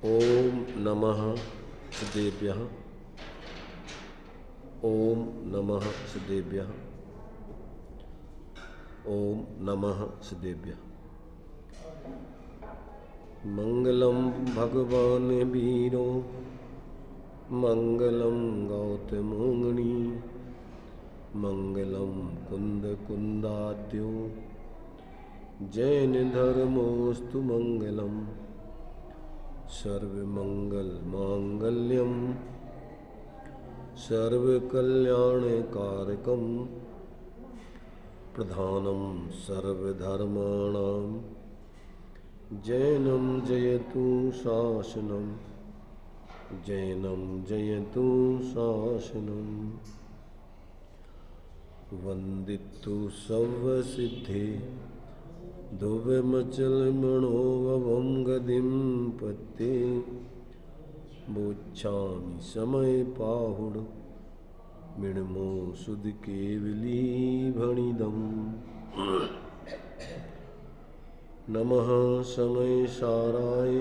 ओम नमः सिद्धेभ्यः। ओम नमः सिद्धेभ्यः। ओम नमः सिद्धेभ्यः। मंगलम भगवान वीरो मंगलम गौतमोंगणी मंगलम कुंद कुंदाद्यो जैन धर्मोस्तु मंगलम सर्वमंगल मांगल्यम सर्वकल्याणकारकम प्रधानम सर्वधर्माणां जैनम जयतु शासनम जैनम जयतु शासनम वंदितु सर्वसिद्धे दुर्वमचलमणोवं गदिं पत्ते बोच्छामि समय पाहुड मिणमो सुध केवली भणिदम नमः समय साराय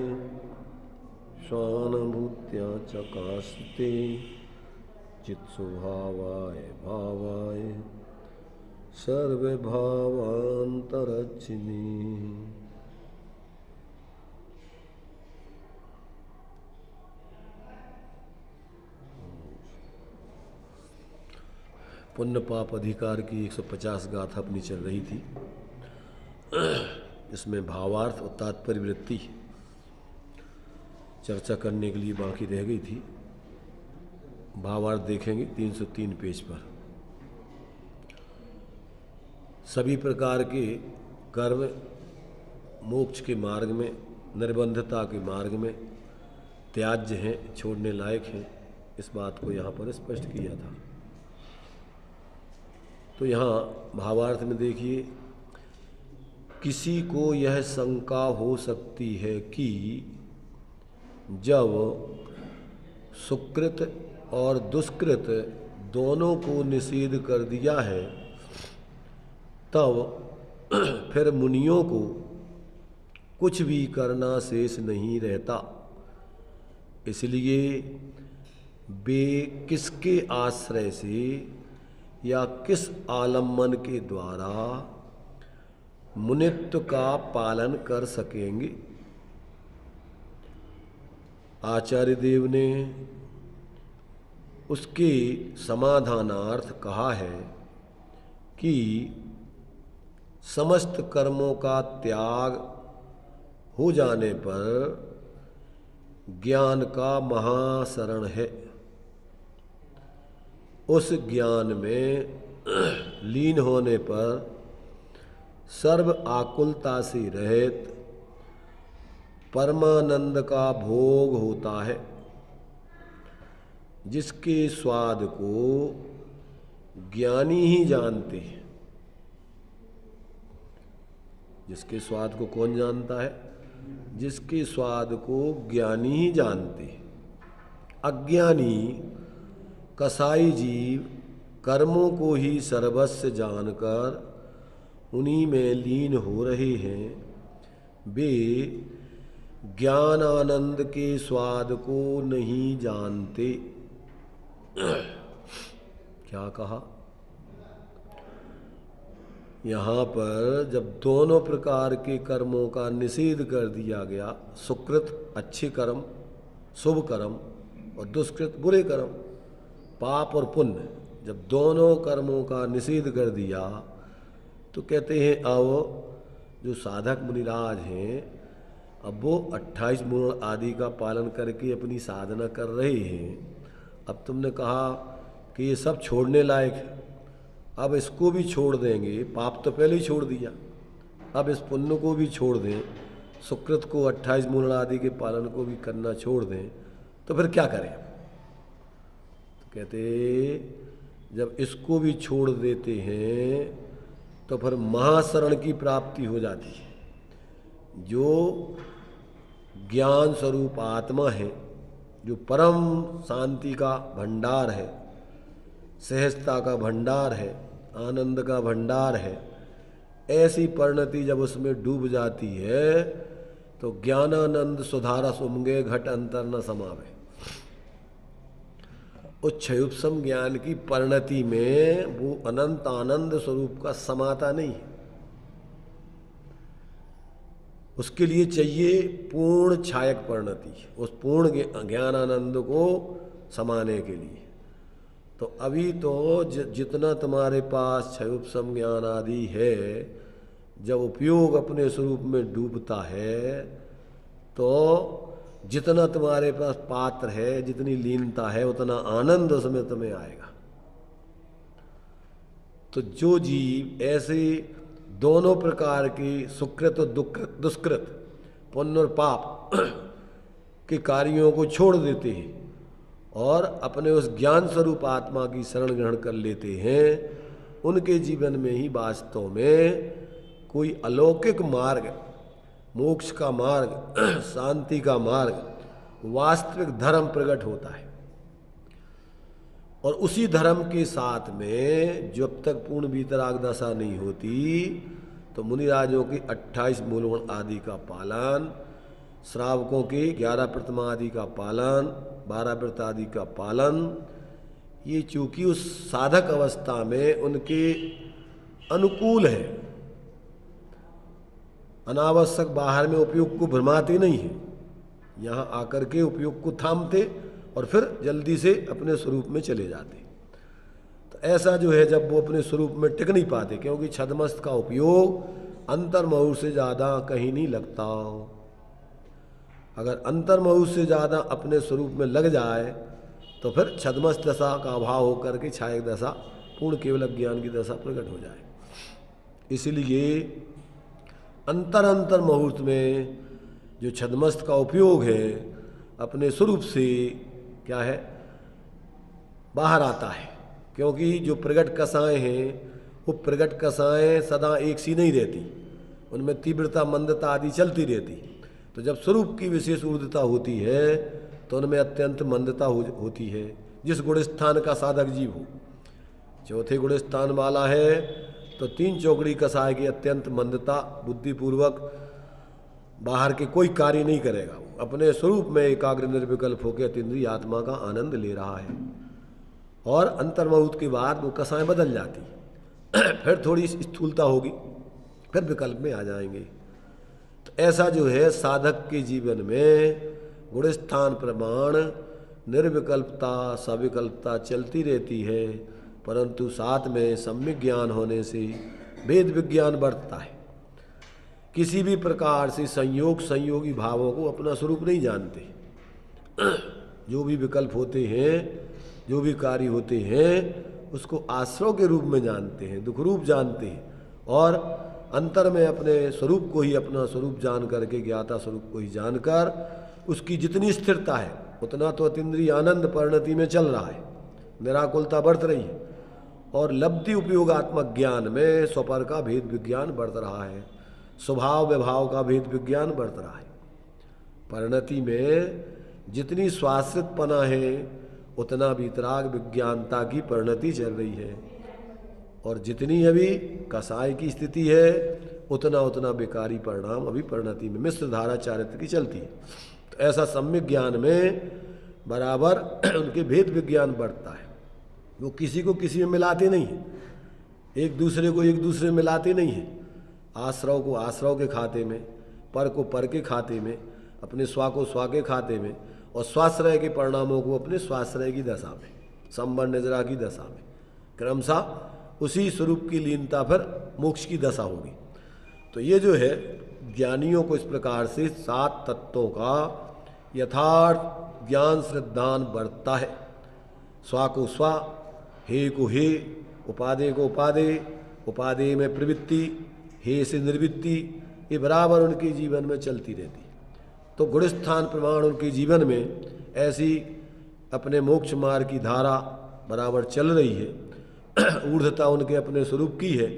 स्वानुभूत्या चकास्ते चित्स्वभावाय भावाय सर्वभावांतरच्छिने। पुण्य पाप अधिकार की 150 गाथा अपनी चल रही थी। इसमें भावार्थ और तात्पर्य वृत्ति चर्चा करने के लिए बाकी रह गई थी। भावार्थ देखेंगे 303 पेज पर। सभी प्रकार के कर्म मोक्ष के मार्ग में, निर्बंधता के मार्ग में त्याज्य हैं, छोड़ने लायक हैं। इस बात को यहाँ पर स्पष्ट किया था। तो यहाँ भावार्थ में देखिए, किसी को यह शंका हो सकती है कि जब सुकृत और दुष्कृत दोनों को निषेध कर दिया है तब फिर मुनियों को कुछ भी करना शेष नहीं रहता। इसलिए वे किसके आश्रय से या किस आलम्बन के द्वारा मुनित्व का पालन कर सकेंगे। आचार्य देव ने उसके समाधानार्थ कहा है कि समस्त कर्मों का त्याग हो जाने पर ज्ञान का महाशरण है। उस ज्ञान में लीन होने पर सर्व आकुलता से रहित परमानंद का भोग होता है, जिसके स्वाद को ज्ञानी ही जानते हैं। जिसके स्वाद को कौन जानता है? जिसके स्वाद को ज्ञानी ही जानते हैं। अज्ञानी कसाई जीव कर्मों को ही सर्वस्व जानकर उन्हीं में लीन हो रहे हैं। वे ज्ञान आनंद के स्वाद को नहीं जानते। क्या कहा? यहाँ पर जब दोनों प्रकार के कर्मों का निषेध कर दिया गया, सुकृत अच्छे कर्म शुभ कर्म और दुष्कृत बुरे कर्म पाप और पुण्य, जब दोनों कर्मों का निषेध कर दिया तो कहते हैं अब जो साधक मुनिराज हैं अब वो 28 गुण आदि का पालन करके अपनी साधना कर रहे हैं। अब तुमने कहा कि ये सब छोड़ने लायक है, अब इसको भी छोड़ देंगे। पाप तो पहले ही छोड़ दिया, अब इस पुण्य को भी छोड़ दें, सुकृत को 28 गुण आदि के पालन को भी करना छोड़ दें, तो फिर क्या करें? तो कहते जब इसको भी छोड़ देते हैं तो फिर महाशरण की प्राप्ति हो जाती है। जो ज्ञान स्वरूप आत्मा है, जो परम शांति का भंडार है, सहजता का भंडार है, आनंद का भंडार है, ऐसी परिणति जब उसमें डूब जाती है तो ज्ञानानंद सुधारस उमगे घट अंतर न समावे। उस क्षयोपम ज्ञान की परिणति में वो अनंत आनंद स्वरूप का समाता नहीं है। उसके लिए चाहिए पूर्ण छायक परिणति, उस पूर्ण ज्ञानानंद को समाने के लिए। तो अभी तो जितना तुम्हारे पास क्षयोपम ज्ञान आदि है, जब उपयोग अपने स्वरूप में डूबता है तो जितना तुम्हारे पास पात्र है, जितनी लीनता है, उतना आनंद उसमें तुम्हें आएगा। तो जो जीव ऐसे दोनों प्रकार की सुकृत और दुष्कृत, पुण्य और पाप के कार्यों को छोड़ देते हैं और अपने उस ज्ञान स्वरूप आत्मा की शरण ग्रहण कर लेते हैं, उनके जीवन में ही वास्तव में कोई अलौकिक मार्ग, मोक्ष का मार्ग, शांति का मार्ग, वास्तविक धर्म प्रकट होता है। और उसी धर्म के साथ में जब तक पूर्ण वीतराग दशा नहीं होती तो मुनिराजों की 28 मूलगुण आदि का पालन, श्रावकों के 11 प्रतिमा आदि का पालन, 12 व्रत आदि का पालन, ये चूंकि उस साधक अवस्था में उनके अनुकूल है, अनावश्यक बाहर में उपयोग को भ्रमाते नहीं है, यहाँ आकर के उपयोग को थामते और फिर जल्दी से अपने स्वरूप में चले जाते। तो ऐसा जो है, जब वो अपने स्वरूप में टिक नहीं पाते, क्योंकि छद्मस्त का उपयोग अंतर्महु से ज़्यादा कहीं नहीं लगता। अगर अंतर्महु से ज़्यादा अपने स्वरूप में लग जाए तो फिर छद्मस्त दशा का अभाव होकर के छायक दशा, पूर्ण केवल ज्ञान की दशा प्रकट हो जाए। इसलिए अंतर मुहूर्त में जो छद्मस्त का उपयोग है अपने स्वरूप से क्या है, बाहर आता है। क्योंकि जो प्रगट कसाएँ हैं वो प्रगट कसाएँ सदा एक सी नहीं रहती, उनमें तीव्रता मंदता आदि चलती रहती। तो जब स्वरूप की विशेष ऊर्धता होती है तो उनमें अत्यंत मंदता होती है। जिस गुणस्थान का साधक जीव हो, चौथे गुणस्थान वाला है तो 3 चौकड़ी कसाय की अत्यंत मंदता, बुद्धिपूर्वक बाहर के कोई कार्य नहीं करेगा, वो अपने स्वरूप में एकाग्र निर्विकल्प होकर अतीन्द्रिय आत्मा का आनंद ले रहा है। और अंतर्मुहूर्त के बाद वो कसाएं बदल जाती फिर थोड़ी स्थूलता होगी, फिर विकल्प में आ जाएंगे। तो ऐसा जो है साधक के जीवन में गुणस्थान प्रमाण निर्विकल्पता सविकल्पता चलती रहती है, परंतु साथ में सम्यक ज्ञान होने से वेद विज्ञान बढ़ता है। किसी भी प्रकार से संयोगी भावों को अपना स्वरूप नहीं जानते। जो भी विकल्प होते हैं, जो भी कार्य होते हैं, उसको आश्रव के रूप में जानते हैं, दुख रूप जानते हैं, और अंतर में अपने स्वरूप को ही अपना स्वरूप जान करके, ज्ञाता स्वरूप को ही जानकर उसकी जितनी स्थिरता है उतना तो अतीन्द्रिय आनंद परिणति में चल रहा है, निराकुलता बढ़ रही है, और लब्धि उपयोगात्मक ज्ञान में स्वपर का भेद विज्ञान बढ़ रहा है, स्वभाव विभाव का भेद विज्ञान बढ़ रहा है। परिणति में जितनी स्वाश्रितपना है उतना वीतराग विज्ञानता की परिणति चल रही है, और जितनी अभी कसाय की स्थिति है उतना उतना बेकारी परिणाम अभी परिणति में मिश्र धारा चारित्र की चलती है। तो ऐसा सम्यक ज्ञान में बराबर उनके भेद विज्ञान बढ़ता है। वो किसी को किसी में मिलाते नहीं है, एक दूसरे को एक दूसरे में मिलाते नहीं है, आश्रव को आश्रव के खाते में, पर को पर के खाते में, अपने स्वा को स्वा के खाते में, और स्वाश्रय के परिणामों को अपने स्वाश्रय की दशा में, संबंध निजरा की दशा में, क्रमशः उसी स्वरूप की लीनता पर मोक्ष की दशा होगी। तो ये जो है ज्ञानियों को इस प्रकार से 7 तत्वों का यथार्थ ज्ञान श्रद्धान बढ़ता है। स्वा को स्वा, हे को हे, उपादेय को उपादेय, उपादेय में प्रवृत्ति, हे से निर्वृत्ति, ये बराबर उनके जीवन में चलती रहती। तो गुणस्थान प्रमाण उनके जीवन में ऐसी अपने मोक्ष मार्ग की धारा बराबर चल रही है। ऊर्ध्वता उनके अपने स्वरूप की है,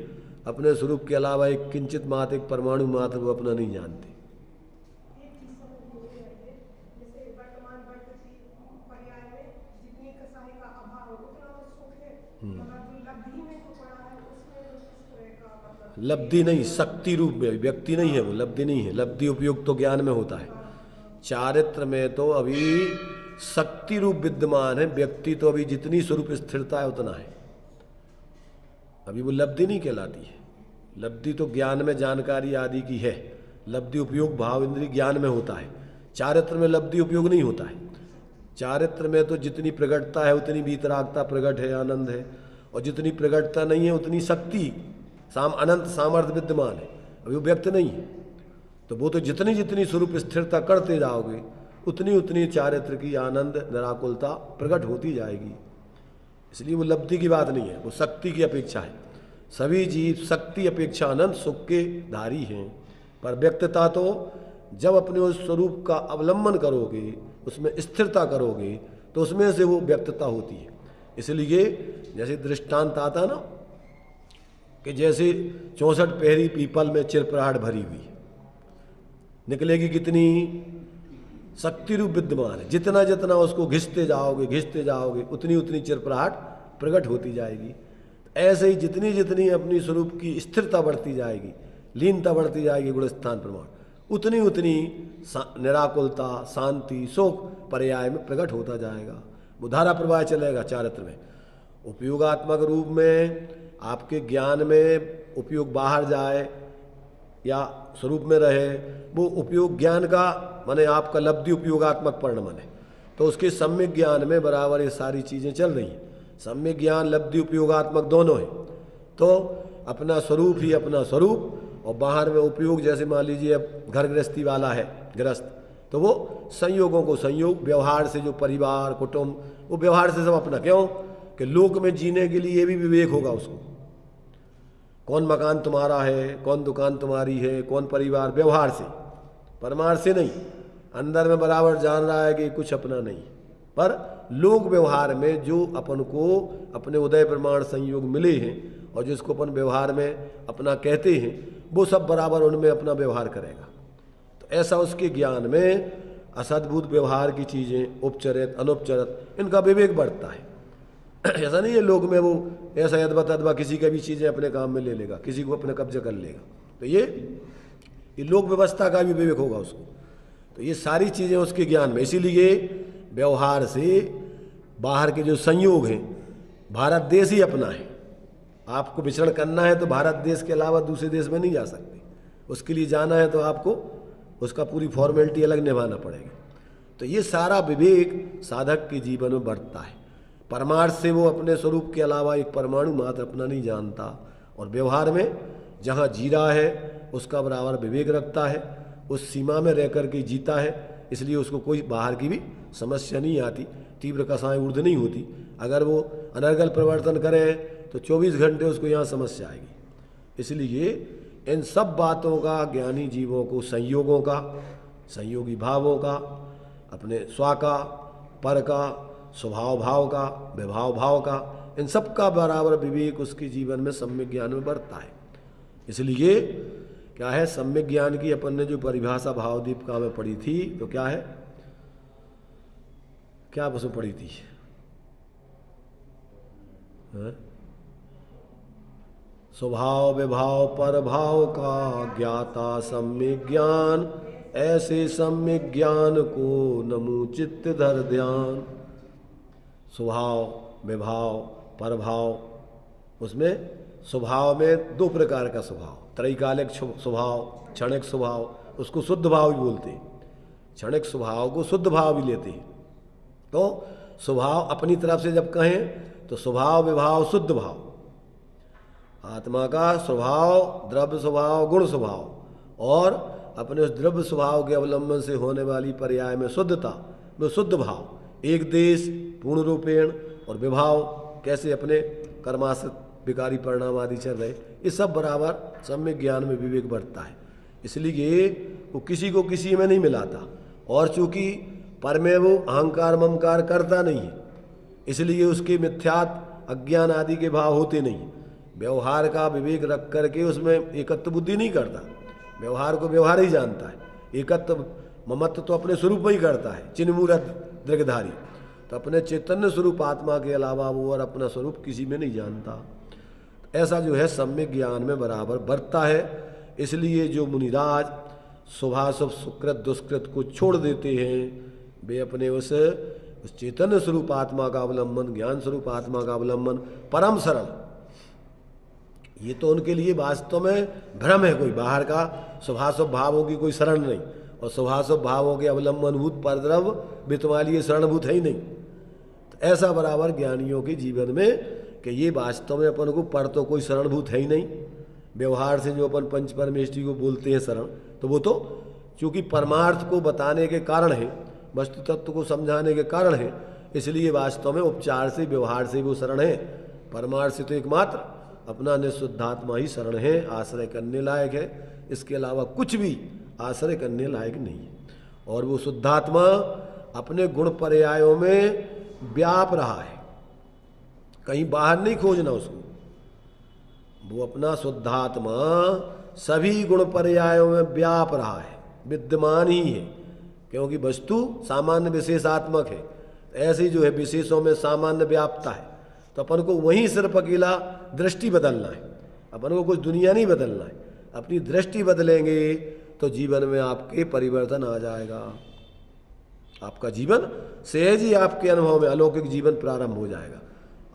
अपने स्वरूप के अलावा एक किंचित मात्र, एक परमाणु मात्र वो अपना नहीं जानते। लब्धि नहीं, शक्ति रूप में, व्यक्ति नहीं है वो, लब्धि नहीं है। लब्धि उपयोग तो ज्ञान में होता है, चारित्र में तो अभी शक्ति रूप विद्यमान है। व्यक्ति तो अभी जितनी स्वरूप स्थिरता है उतना है, अभी वो लब्धि नहीं कहलाती है। लब्धि तो ज्ञान में जानकारी आदि की है, लब्धि उपयोग भाव इंद्रिय ज्ञान में होता है। चारित्र में लब्धि उपयोग नहीं होता है। चारित्र में तो जितनी प्रगटता है उतनी वीतरागता प्रगट है, आनंद है, और जितनी प्रगटता नहीं है उतनी शक्ति अनंत सामर्थ्य विद्यमान है, अभी वो व्यक्त नहीं है। तो वो तो जितनी जितनी स्वरूप स्थिरता करते जाओगे उतनी उतनी चारित्र की आनंद निराकुलता प्रकट होती जाएगी। इसलिए वो लब्धि की बात नहीं है, वो शक्ति की अपेक्षा है। सभी जीव शक्ति अपेक्षा आनंद सुख के धारी हैं, पर व्यक्तता तो जब अपने उस स्वरूप का अवलंबन करोगे, उसमें स्थिरता करोगे, तो उसमें से वो व्यक्तता होती है। इसलिए जैसे दृष्टांत आता ना कि जैसे 64 पहरी पीपल में चिरपराहट भरी हुई है, निकलेगी कितनी शक्ति रूप विद्यमान है। जितना जितना उसको घिसते जाओगे उतनी उतनी चिरपराहट प्रकट होती जाएगी। ऐसे ही जितनी जितनी अपनी स्वरूप की स्थिरता बढ़ती जाएगी, लीनता बढ़ती जाएगी गुण स्थान प्रमाण, उतनी उतनी निराकुलता शांति सुख पर्याय में प्रकट होता जाएगा। वो धारा प्रवाह चलेगा चारित्र में। उपयोगात्मक रूप में आपके ज्ञान में उपयोग बाहर जाए या स्वरूप में रहे, वो उपयोग ज्ञान का माने आपका लब्धि उपयोगात्मक परिणमन है। तो उसके सम्यक ज्ञान में बराबर ये सारी चीज़ें चल रही हैं। सम्यक ज्ञान लब्धि उपयोगात्मक दोनों है। तो अपना स्वरूप ही अपना स्वरूप, और बाहर में उपयोग, जैसे मान लीजिए अब घर गृहस्थी वाला है गृहस्थ, तो वो संयोगों को संयोग, व्यवहार से जो परिवार कुटुंब, वो व्यवहार से सब अपना, क्यों कि लोक में जीने के लिए भी विवेक होगा उसको। कौन मकान तुम्हारा है, कौन दुकान तुम्हारी है, कौन परिवार, व्यवहार से, परमार्थ से नहीं। अंदर में बराबर जान रहा है कि कुछ अपना नहीं, पर लोक व्यवहार में जो अपन को अपने उदय प्रमाण संयोग मिले हैं और जिसको अपन व्यवहार में अपना कहते हैं, वो सब बराबर उनमें अपना व्यवहार करेगा। तो ऐसा उसके ज्ञान में असद्भुत व्यवहार की चीज़ें, उपचरित अनुपचरित, इनका विवेक बढ़ता है। ऐसा नहीं है लोग में वो ऐसा यदवा तदवा किसी का भी चीज़ें अपने काम में ले लेगा, किसी को अपने कब्जे कर लेगा। तो ये लोक व्यवस्था का भी विवेक होगा उसको। तो ये सारी चीज़ें उसके ज्ञान में, इसीलिए व्यवहार से बाहर के जो संयोग हैं, भारत देश ही अपना है। आपको विचरण करना है तो भारत देश के अलावा दूसरे देश में नहीं जा सकते। उसके लिए जाना है तो आपको उसका पूरी फॉर्मेलिटी अलग निभाना पड़ेगा। तो ये सारा विवेक साधक के जीवन में बढ़ता है। परमार्थ से वो अपने स्वरूप के अलावा एक परमाणु मात्र अपना नहीं जानता, और व्यवहार में जहाँ जी रहा है उसका बराबर विवेक रखता है, उस सीमा में रह कर के जीता है। इसलिए उसको कोई बाहर की भी समस्या नहीं आती, तीव्र कसाएँ ऊर्ध नहीं होती। अगर वो अनर्गल प्रवर्तन करें तो 24 घंटे उसको यहाँ समस्या आएगी। इसलिए इन सब बातों का ज्ञानी जीवों को, संयोगों का, संयोगी भावों का, अपने स्व का, पर का, स्वभाव भाव का, विभाव भाव का, इन सब का बराबर विवेक उसके जीवन में सम्यक ज्ञान में बढ़ता है। इसलिए क्या है, सम्यक ज्ञान की अपन ने जो परिभाषा भावदीपिका में पढ़ी थी, तो क्या है, क्या उसमें पढ़ी थी, स्वभाव विभाव पर भाव का ज्ञाता सम्यक ज्ञान, ऐसे सम्यक ज्ञान को नमु चित्त धर ध्यान। स्वभाव विभाव परभाव, उसमें स्वभाव में दो प्रकार का स्वभाव, त्रैकालिक स्वभाव, क्षणिक स्वभाव, उसको शुद्ध भाव भी बोलते हैं। क्षणिक स्वभाव को शुद्ध भाव भी लेते हैं। तो स्वभाव अपनी तरफ से जब कहें तो स्वभाव विभाव शुद्ध भाव, आत्मा का स्वभाव द्रव्य स्वभाव गुण स्वभाव, और अपने उस द्रव्य स्वभाव के अवलंबन से होने वाली पर्याय में शुद्धता, में शुद्ध भाव, एक देश पूर्ण रूपेण, और विभाव कैसे अपने कर्माश्रित विकारी परिणाम आदि चल रहे, ये सब बराबर सम्यक ज्ञान में विवेक बढ़ता है। इसलिए वो किसी को किसी में नहीं मिलाता, और चूंकि पर में वो अहंकार ममकार करता नहीं है, इसलिए उसके मिथ्यात्व अज्ञान आदि के भाव होते नहीं। व्यवहार का विवेक रख करके उसमें एकत्व बुद्धि नहीं करता, व्यवहार को व्यवहार ही जानता है। एकत्व ममत्व तो अपने स्वरूप में ही करता है, चिन्ह मूर्त दृगधारी। तो अपने चैतन्य स्वरूप आत्मा के अलावा वो और अपना स्वरूप किसी में नहीं जानता। ऐसा जो है सम्यक ज्ञान में बराबर बरतता है। इसलिए जो मुनिराज शुभाशुभ सुकृत दुष्कृत को छोड़ देते हैं, वे अपने उस चैतन्य स्वरूप आत्मा का अवलंबन, ज्ञान स्वरूप आत्मा का अवलंबन, परम शरण, ये तो उनके लिए वास्तव में भ्रम है। कोई बाहर का शुभाशुभ भावों की कोई शरण नहीं, और शुभाशुभ भावों के अवलंबनभूत परद्रव्य भी तुम्हारे लिए शरणभूत है ही नहीं। तो ऐसा बराबर ज्ञानियों के जीवन में कि ये वास्तव में अपन को पर तो कोई शरणभूत है ही नहीं। व्यवहार से जो अपन पंच परमेष्टि को बोलते हैं शरण, तो वो तो चूँकि परमार्थ को बताने के कारण है, वस्तु तत्व को समझाने के कारण है, इसलिए वास्तव में उपचार से व्यवहार से वो शरण है। परमार्थ से तो एकमात्र अपना निःशुद्धात्मा ही शरण है, आश्रय करने लायक है। इसके अलावा कुछ भी आश्रय करने लायक नहीं है। और वो शुद्धात्मा अपने गुण पर्यायों में व्याप रहा है, कहीं बाहर नहीं खोजना उसको। वो अपना शुद्धात्मा सभी गुण पर्यायों में व्याप रहा है, विद्यमान ही है, क्योंकि वस्तु सामान्य विशेषात्मक है। ऐसे ही जो है विशेषों में सामान्य व्याप्ता है। तो अपन को वहीं सिर्फ अकेला दृष्टि बदलना है, अपन को कुछ दुनिया नहीं बदलना है। अपनी दृष्टि बदलेंगे तो जीवन में आपके परिवर्तन आ जाएगा। आपका जीवन सहज ही आपके अनुभव में अलौकिक जीवन प्रारंभ हो जाएगा।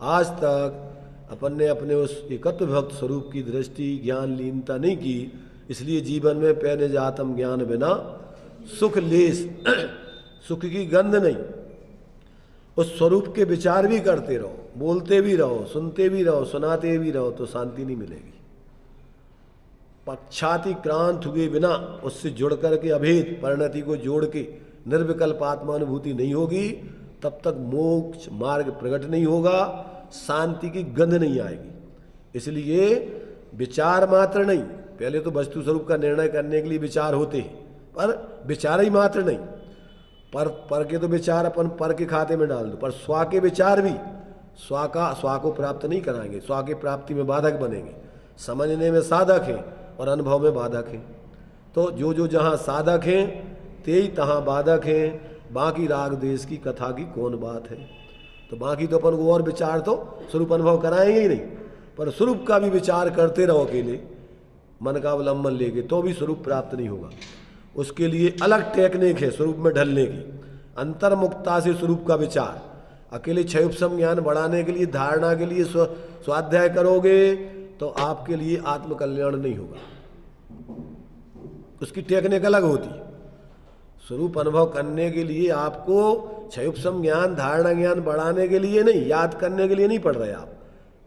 आज तक अपन ने अपने उस एकत्व भक्त स्वरूप की दृष्टि ज्ञान लीनता नहीं की, इसलिए जीवन में पैने जातम ज्ञान बिना सुख लेस, सुख की गंध नहीं। उस स्वरूप के विचार भी करते रहो, बोलते भी रहो, सुनते भी रहो, सुनाते भी रहो, तो शांति नहीं मिलेगी। पक्षातिक्रांत हुए बिना उससे जुड़ करके अभेद परिणति को जोड़ के निर्विकल्प आत्मानुभूति नहीं होगी, तब तक मोक्ष मार्ग प्रकट नहीं होगा, शांति की गंध नहीं आएगी। इसलिए विचार मात्र नहीं, पहले तो वस्तु स्वरूप का निर्णय करने के लिए विचार होते हैं, पर विचार ही मात्र नहीं। पर के तो विचार अपन पर के खाते में डाल दो, पर स्वा के विचार भी स्वा को प्राप्त नहीं कराएंगे, स्वा की प्राप्ति में बाधक बनेंगे। समझने में साधक हैं और अनुभव में बाधक हैं। तो जो जो जहाँ साधक हैं ते ही तहाँ बाधक हैं। बाकी राग देश की कथा की कौन बात है। तो बाकी तो अपन को और विचार तो स्वरूप अनुभव कराएंगे ही नहीं, पर स्वरूप का भी विचार करते रहो अकेले मन का अवलंबन लेके, तो भी स्वरूप प्राप्त नहीं होगा। उसके लिए अलग टेक्निक है स्वरूप में ढलने की, अंतर्मुक्ता से स्वरूप का विचार। अकेले क्षयोपशम ज्ञान बढ़ाने के लिए, धारणा के लिए स्वाध्याय करोगे तो आपके लिए आत्मकल्याण नहीं होगा। उसकी टेक्निक अलग होती है। स्वरूप अनुभव करने के लिए आपको क्षयोपशम ज्ञान, धारणा ज्ञान बढ़ाने के लिए नहीं, याद करने के लिए नहीं पढ़ रहे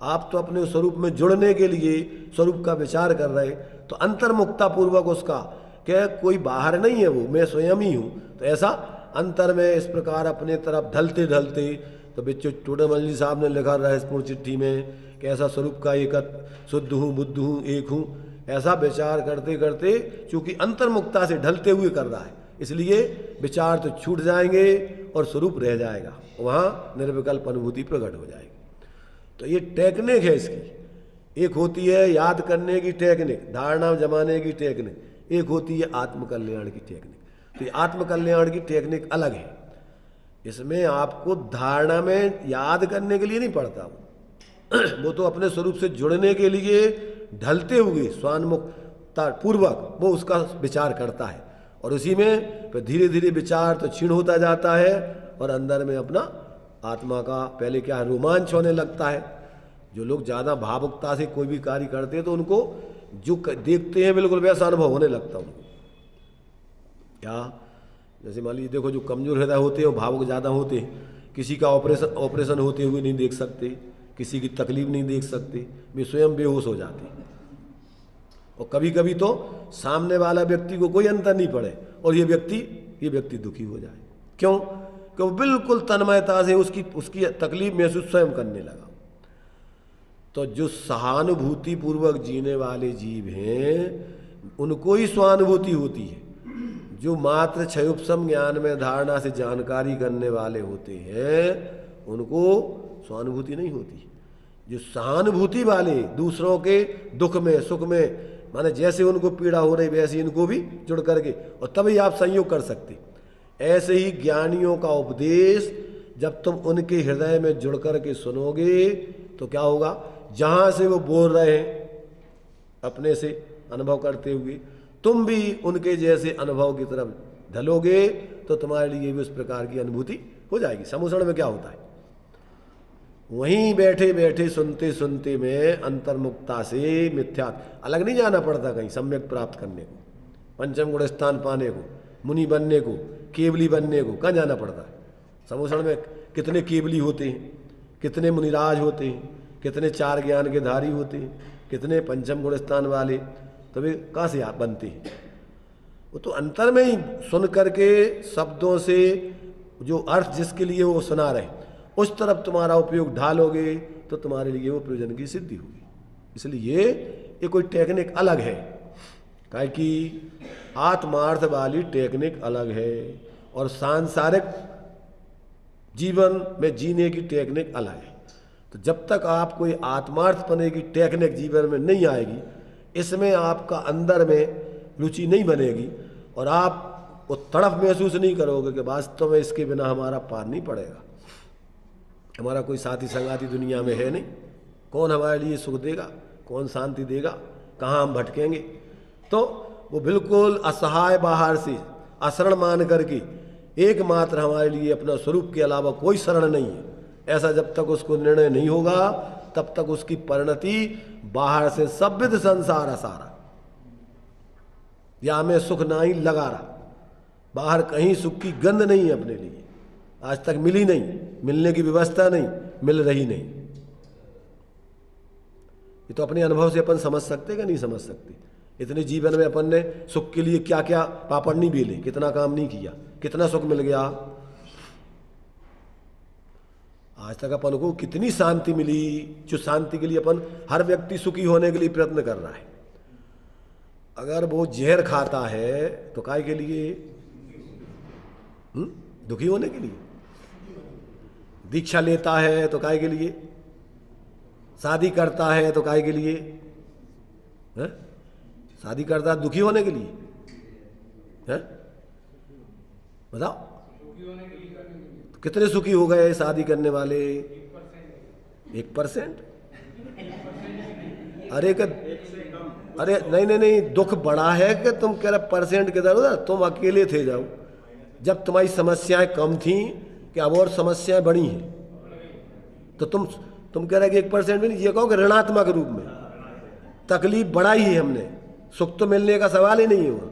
आप तो अपने स्वरूप में जुड़ने के लिए स्वरूप का विचार कर रहे। तो अंतर्मुक्ता पूर्वक उसका क्या, कोई बाहर नहीं है, वो मैं स्वयं ही हूँ। तो ऐसा अंतर में इस प्रकार अपने तरफ ढलते ढलते, तो बिच्चू टूडमल जी साहब ने लिखा रहस्यपूर्ण चिट्ठी में कि ऐसा स्वरूप का एकत्व, शुद्ध हूँ, बुद्ध हूँ, एक हूँ, ऐसा विचार करते करते चूँकि अंतर्मुक्ता से ढलते हुए कर रहा है, इसलिए विचार तो छूट जाएंगे और स्वरूप रह जाएगा, वहाँ निर्विकल्प अनुभूति प्रकट हो जाएगी। तो ये टेक्निक है इसकी। एक होती है याद करने की टेक्निक, धारणा जमाने की टेक्निक, एक होती है आत्मकल्याण की टेक्निक। तो ये आत्मकल्याण की टेक्निक अलग है। इसमें आपको धारणा में याद करने के लिए नहीं पड़ता, वो तो अपने स्वरूप से जुड़ने के लिए ढलते हुए स्वान्मुक्ता पूर्वक वो उसका विचार करता है, और उसी में फिर धीरे धीरे विचार तो क्षीण होता जाता है और अंदर में अपना आत्मा का पहले क्या रोमांच होने लगता है। जो लोग ज़्यादा भावुकता से कोई भी कार्य करते हैं तो उनको जो देखते हैं बिल्कुल वैसा अनुभव होने लगता है उनको। क्या जैसे मान लीजिए देखो, जो कमजोर हृदय होते हैं वो भावुक ज़्यादा होते हैं, किसी का ऑपरेशन होते हुए नहीं देख सकते, किसी की तकलीफ नहीं देख सकते, वे स्वयं बेहोश हो जाते हैं। और कभी कभी तो सामने वाला व्यक्ति को कोई अंतर नहीं पड़े और ये व्यक्ति दुखी हो जाए। क्यों? कि वो बिल्कुल तन्मयता से उसकी तकलीफ महसूस स्वयं करने लगा। तो जो सहानुभूति पूर्वक जीने वाले जीव हैं उनको ही स्वानुभूति होती है। जो मात्र क्षयोपशम ज्ञान में धारणा से जानकारी करने वाले होते हैं उनको स्वानुभूति नहीं होती। जो सहानुभूति वाले दूसरों के दुख में सुख में, माने जैसे उनको पीड़ा हो रही वैसे इनको भी जुड़ करके, और तभी आप संयोग कर सकते। ऐसे ही ज्ञानियों का उपदेश जब तुम उनके हृदय में जुड़ करके सुनोगे तो क्या होगा, जहाँ से वो बोल रहे हैं अपने से अनुभव करते हुए, तुम भी उनके जैसे अनुभव की तरफ ढलोगे तो तुम्हारे लिए भी उस प्रकार की अनुभूति हो जाएगी। सम्मोषण में क्या होता है, वहीं बैठे बैठे सुनते सुनते में अंतर्मुक्ता से मिथ्या अलग नहीं जाना पड़ता कहीं सम्यक प्राप्त करने को, पंचम गुण स्थान पाने को, मुनि बनने को, केवली बनने को कहाँ जाना पड़ता है। सम्मोषण में कितने केवली होते हैं, कितने मुनिराज होते हैं, कितने चार ज्ञान के धारी होते हैं, कितने पंचम गुण स्थान वाले, तो वे कहाँ से आप बनते हैं। वो तो अंतर में ही सुन करके शब्दों से जो अर्थ जिसके लिए वो सुना रहे उस तरफ तुम्हारा उपयोग ढालोगे तो तुम्हारे लिए वो प्रयोजन की सिद्धि होगी। इसलिए ये कोई टेक्निक अलग है, काहे कि आत्मार्थ वाली टेक्निक अलग है और सांसारिक जीवन में जीने की टेक्निक अलग है। तो जब तक आप कोई आत्मार्थ पने की टेक्निक जीवन में नहीं आएगी, इसमें आपका अंदर में रुचि नहीं बनेगी और आप वो तड़फ महसूस नहीं करोगे कि वास्तव में इसके बिना हमारा पार नहीं पड़ेगा, हमारा कोई साथी संगाती दुनिया में है नहीं, कौन हमारे लिए सुख देगा, कौन शांति देगा, कहाँ हम भटकेंगे। तो वो बिल्कुल असहाय बाहर से अशरण मान करके एकमात्र हमारे लिए अपना स्वरूप के अलावा कोई शरण नहीं है, ऐसा जब तक उसको निर्णय नहीं होगा तब तक उसकी परिणति बाहर से सब विध संसार असारा, या हमें सुख ना ही लगा रहा, बाहर कहीं सुख की गंध नहीं है अपने लिए, आज तक मिली नहीं, मिलने की व्यवस्था नहीं, मिल रही नहीं। ये तो अपने अनुभव से अपन समझ सकते कि नहीं समझ सकते। इतने जीवन में अपन ने सुख के लिए क्या क्या पापड़ नहीं बेले, कितना काम नहीं किया, कितना सुख मिल गया। आज तक अपन को कितनी शांति मिली, जो शांति के लिए अपन हर व्यक्ति सुखी होने के लिए प्रयत्न कर रहा है। अगर वो जहर खाता है तो काय के लिए, दुखी होने के लिए। दीक्षा लेता है तो काय के लिए, शादी करता है तो काय के लिए, है? शादी करता है दुखी होने के लिए, है? बताओ तो कितने सुखी हो गए शादी करने वाले? 1%। अरे नहीं, दुख बड़ा है कि तुम कह रहे परसेंट किधर उधर, तुम अकेले थे जाओ जब तुम्हारी समस्याएं कम थी कि अब और समस्याएं बड़ी हैं, तो तुम कह रहे कि 1% भी नहीं, ये कहो कि ऋणात्मक रूप में तकलीफ बढ़ाई है हमने, सुख तो मिलने का सवाल ही नहीं हुआ।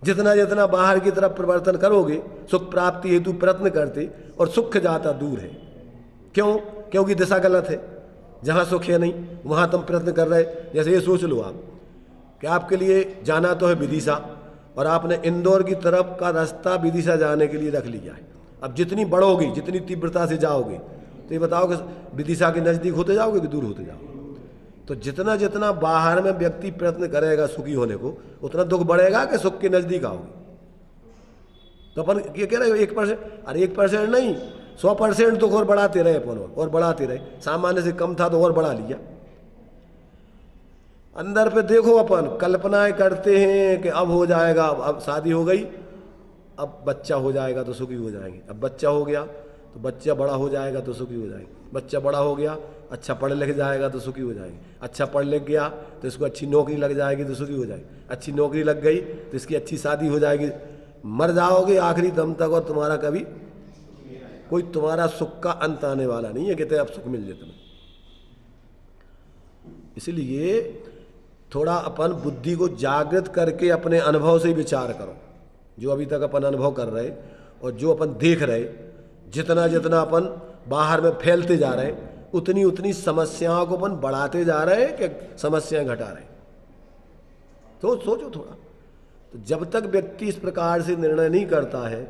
जितना जितना बाहर की तरफ परिवर्तन करोगे सुख प्राप्ति हेतु प्रयत्न करते और सुख जाता दूर है। क्यों? क्योंकि दिशा गलत है, जहाँ सुख है नहीं वहाँ तुम प्रयत्न कर रहे। जैसे ये सोच लो आप कि आपके लिए जाना तो है विदिशा और आपने इंदौर की तरफ का रास्ता विदिशा जाने के लिए रख लिया है। अब जितनी बढ़ोगी, जितनी तीव्रता से जाओगे, तो ये बताओ कि विदिशा के नज़दीक होते जाओगे कि दूर होते जाओगे? तो जितना जितना बाहर में व्यक्ति प्रयत्न करेगा सुखी होने को, उतना दुख बढ़ेगा कि सुख के नज़दीक आओगे। तो अपन ये कह रहे हो 1%, अरे 1% नहीं 100% दुख और बढ़ाते रहे अपन, और बढ़ाते रहे। सामान्य से कम था तो और बढ़ा लिया। अंदर पे देखो, अपन कल्पनाएं करते हैं कि अब हो जाएगा, अब शादी हो गई, अब बच्चा हो जाएगा तो सुखी हो जाएंगे, अब बच्चा हो गया तो बच्चा बड़ा हो जाएगा तो सुखी हो जाएंगे, बच्चा बड़ा हो गया अच्छा पढ़ लिख जाएगा तो सुखी हो जाएंगे, अच्छा पढ़ लिख गया तो इसको अच्छी नौकरी लग जाएगी तो सुखी हो जाएगी, अच्छी नौकरी लग गई तो इसकी अच्छी शादी हो जाएगी। मर जाओगे आखिरी दम तक और तुम्हारा कभी कोई तुम्हारा सुख का अंत आने वाला नहीं है, कहते अब सुख मिल जाए तुम्हें। इसलिए थोड़ा अपन बुद्धि को जागृत करके अपने अनुभव से विचार करो, जो अभी तक अपन अनुभव कर रहे और जो अपन देख रहे, जितना जितना अपन बाहर में फैलते जा रहे उतनी उतनी समस्याओं को अपन बढ़ाते जा रहे हैं कि समस्याएं घटा रहे। तो सोचो थोड़ा। तो जब तक व्यक्ति इस प्रकार से निर्णय नहीं करता है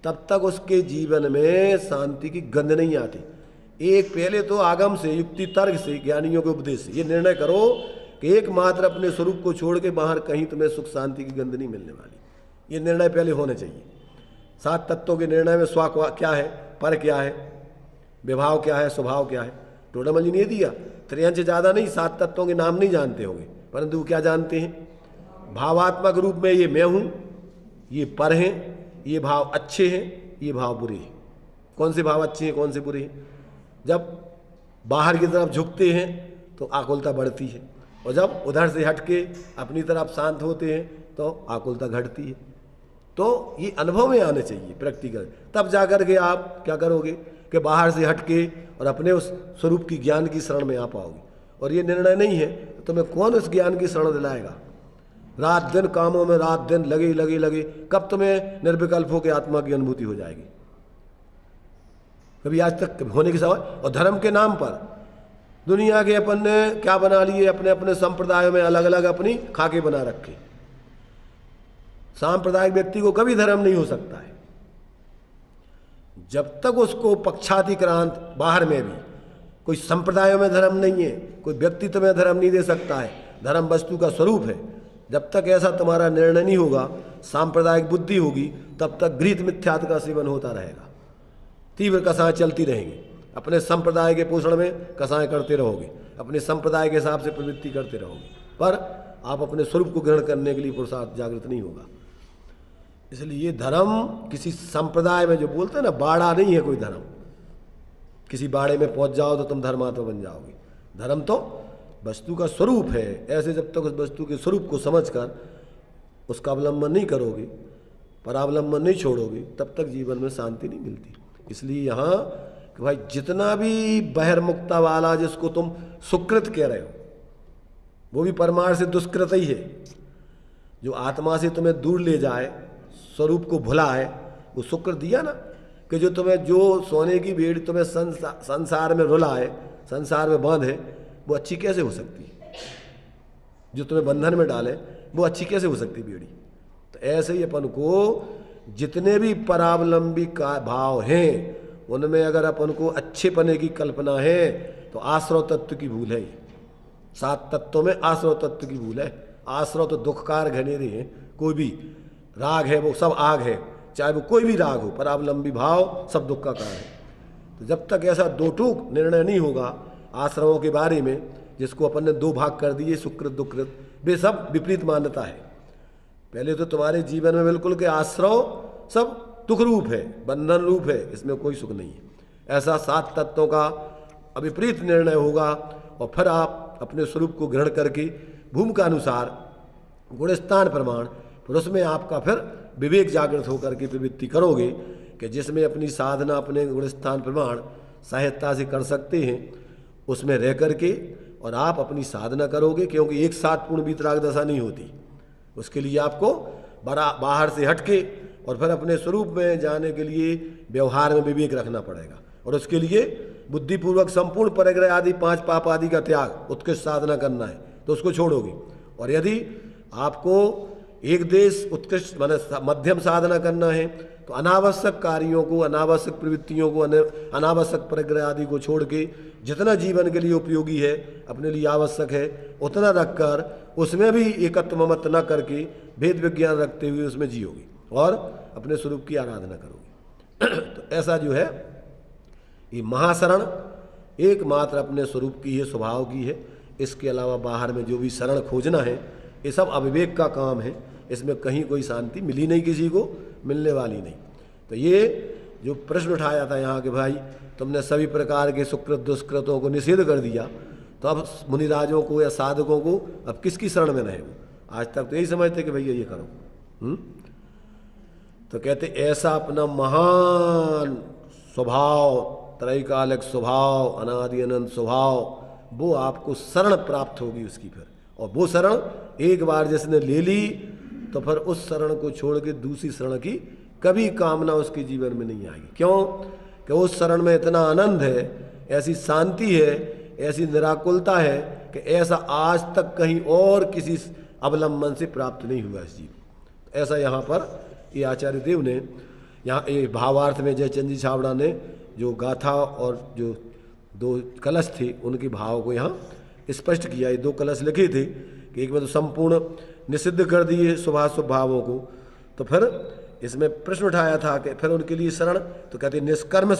तब तक उसके जीवन में शांति की गंध नहीं आती। एक पहले तो आगम से, युक्ति तर्क से, ज्ञानियों के उपदेश से ये निर्णय करो कि एकमात्र अपने स्वरूप को छोड़ के बाहर कहीं तुम्हें सुख शांति की गंध नहीं मिलने वाली। ये निर्णय पहले होने चाहिए। 7 तत्वों के निर्णय में स्व क्या है, पर क्या है, विभाव क्या है, स्वभाव क्या है, टोडामल जी ने दिया। त्रियंश ज़्यादा नहीं, 7 तत्वों के नाम नहीं जानते होंगे, परंतु क्या जानते हैं? भावात्मक रूप में ये मैं हूँ, ये पर हैं, ये भाव अच्छे हैं, ये भाव बुरे हैं। कौन से भाव अच्छे हैं, कौन से बुरे हैं? जब बाहर की तरफ झुकते हैं तो आकुलता बढ़ती है, और जब उधर से हट के अपनी तरफ शांत होते हैं तो आकुलता घटती है। तो ये अनुभव में आने चाहिए प्रैक्टिकल, तब जाकर के आप क्या करोगे कि बाहर से हट के और अपने उस स्वरूप की ज्ञान की शरण में आ पाओगे। और ये निर्णय नहीं है तो तुम्हें कौन उस ज्ञान की शरण दिलाएगा? रात दिन कामों में रात दिन लगे लगे लगे, कब तुम्हें निर्विकल्प होकर आत्मा की अनुभूति हो जाएगी? कभी आज तक होने की सवाल। और धर्म के नाम पर दुनिया के अपन ने क्या बना लिए, अपने अपने संप्रदायों में अलग अलग अपनी खाके बना रखे। सांप्रदायिक व्यक्ति को कभी धर्म नहीं हो सकता है जब तक उसको पक्षातिक्रांत, बाहर में भी कोई संप्रदायों में धर्म नहीं है, कोई व्यक्तित्व में धर्म नहीं दे सकता है, धर्म वस्तु का स्वरूप है। जब तक ऐसा तुम्हारा निर्णय नहीं होगा, सांप्रदायिक बुद्धि होगी, तब तक घृत मिथ्यात्व का सेवन होता रहेगा, तीव्र कसाएं चलती रहेंगी। अपने संप्रदाय के पोषण में कसाएं करते रहोगे, अपने संप्रदाय के हिसाब से प्रवृत्ति करते रहोगे, पर आप अपने स्वरूप को ग्रहण करने के लिए पुरुषार्थ जागृत नहीं होगा। इसलिए धर्म किसी संप्रदाय में, जो बोलते हैं ना, बाड़ा नहीं है कोई धर्म। किसी बाड़े में पहुंच जाओ तो तुम धर्मात्मा बन जाओगे। धर्म तो वस्तु का स्वरूप है। ऐसे जब तक उस वस्तु के स्वरूप को समझकर उसका अवलंबन नहीं करोगे, परावलंबन नहीं छोड़ोगे, तब तक जीवन में शांति नहीं मिलती। इसलिए यहाँ कि भाई जितना भी बहिर्मुक्ता वाला जिसको तुम सुकृत कह रहे हो, वो भी परमार्थ से दुष्कृत ही है। जो आत्मा से तुम्हें दूर ले जाए, स्वरूप को भुलाए, वो शुक्र दिया ना, कि जो तुम्हें, जो सोने की भेड़ तुम्हें संसार में रुलाए, संसार में बांधे, वो अच्छी कैसे हो सकती है? जो तुम्हें बंधन में डाले वो अच्छी कैसे हो सकती बेड़ी? तो ऐसे ही अपन को जितने भी परावलंबी का भाव हैं, उनमें अगर अपन को अच्छे पने की कल्पना है तो आश्रव तत्व की भूल है। 7 तत्वों में आश्रव तत्व की भूल है। आश्रव तो दुखकार घनेरे हैं, कोई भी राग है वो सब आग है, चाहे वो कोई भी राग हो, परावलंबी भाव सब दुख का कारण है। तो जब तक ऐसा दो टूक निर्णय नहीं होगा आश्रमों के बारे में, जिसको अपन ने 2 भाग कर दिए, सुकृत दुकृत, वे सब विपरीत मान्यता है। पहले तो तुम्हारे जीवन में बिल्कुल के आश्रव सब दुख रूप है, बंधन रूप है, इसमें कोई सुख नहीं है। ऐसा 7 तत्वों का अविपरीत निर्णय होगा और फिर आप अपने स्वरूप को ग्रहण करके भूमिका अनुसार गुणस्थान प्रमाण, फिर उसमें आपका फिर विवेक जागृत होकर के प्रवृत्ति करोगे कि जिसमें अपनी साधना अपने गुणस्थान प्रमाण सहायता से कर सकते हैं, उसमें रह करके और आप अपनी साधना करोगे। क्योंकि एक साथ पूर्ण वीतराग दशा नहीं होती, उसके लिए आपको बाहर से हटके और फिर अपने स्वरूप में जाने के लिए व्यवहार में विवेक रखना पड़ेगा। और उसके लिए बुद्धिपूर्वक संपूर्ण परिग्रह आदि 5 पाप आदि का त्याग, उत्कृष्ट साधना करना है तो उसको छोड़ोगे। और यदि आपको एक देश उत्कृष्ट माने मध्यम साधना करना है तो अनावश्यक कार्यों को, अनावश्यक प्रवृत्तियों को, अनावश्यक परिग्रह आदि को छोड़ के जितना जीवन के लिए उपयोगी है, अपने लिए आवश्यक है, उतना रखकर उसमें भी एकत्व मत न करके भेद विज्ञान रखते हुए उसमें जियोगे और अपने स्वरूप की आराधना करोगे। तो ऐसा जो है ये महाशरण एकमात्र अपने स्वरूप की है, स्वभाव की है। इसके अलावा बाहर में जो भी शरण खोजना है, ये सब अविवेक का काम है। इसमें कहीं कोई शांति मिली नहीं, किसी को मिलने वाली नहीं। तो ये जो प्रश्न उठाया था यहाँ के भाई, तुमने सभी प्रकार के सुकृत दुष्कृतों को निषेध कर दिया, तो अब मुनिराजों को या साधकों को अब किसकी शरण में रहे? आज तक तो यही समझते कि भैया ये करो। तो कहते ऐसा अपना महान स्वभाव, त्रैकालिक स्वभाव, अनादि अनंत स्वभाव, वो आपको शरण प्राप्त होगी उसकी फिर। और वो शरण एक बार जिसने ले ली तो फिर उस शरण को छोड़ के दूसरी शरण की कभी कामना उसके जीवन में नहीं आएगी। क्यों? कि उस शरण में इतना आनंद है, ऐसी शांति है, ऐसी निराकुलता है कि ऐसा आज तक कहीं और किसी अवलंबन से प्राप्त नहीं हुआ इस जीवन। ऐसा यहाँ पर ये आचार्य देव ने यहाँ ये भावार्थ में जयचंद जी छाबड़ा ने जो गाथा और जो 2 कलश थे उनके भाव को यहाँ स्पष्ट किया। ये 2 कलश लिखे थे कि एक में तो संपूर्ण निषिद्ध कर दिए शुभाशुभ भावों को, तो फिर इसमें प्रश्न उठाया था कि फिर उनके लिए शरण, तो कहते निष्कर्म